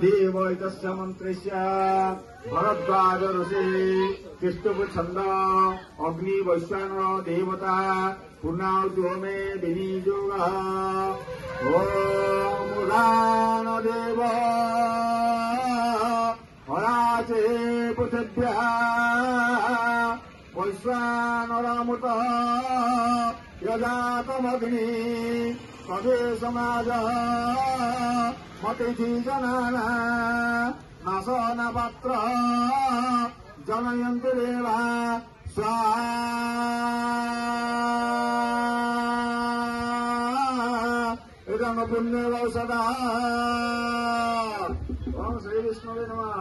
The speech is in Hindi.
देवैतस्य मन्त्रस्य भरद्वाज ऋषि कृष्णपुच्छन्द अग्नि वैश्वानर देवता पूर्णाहुति मे विनियोगः ओम उदान देव हराचे पृथिव्याः वैश्वानरमृत यजातमग्नि तदे समाज मतिथि जनाना नाशन पात्र जनयन्तु देवा इदं पुण्यवौषधः। ओम श्री विष्णुवे नमः।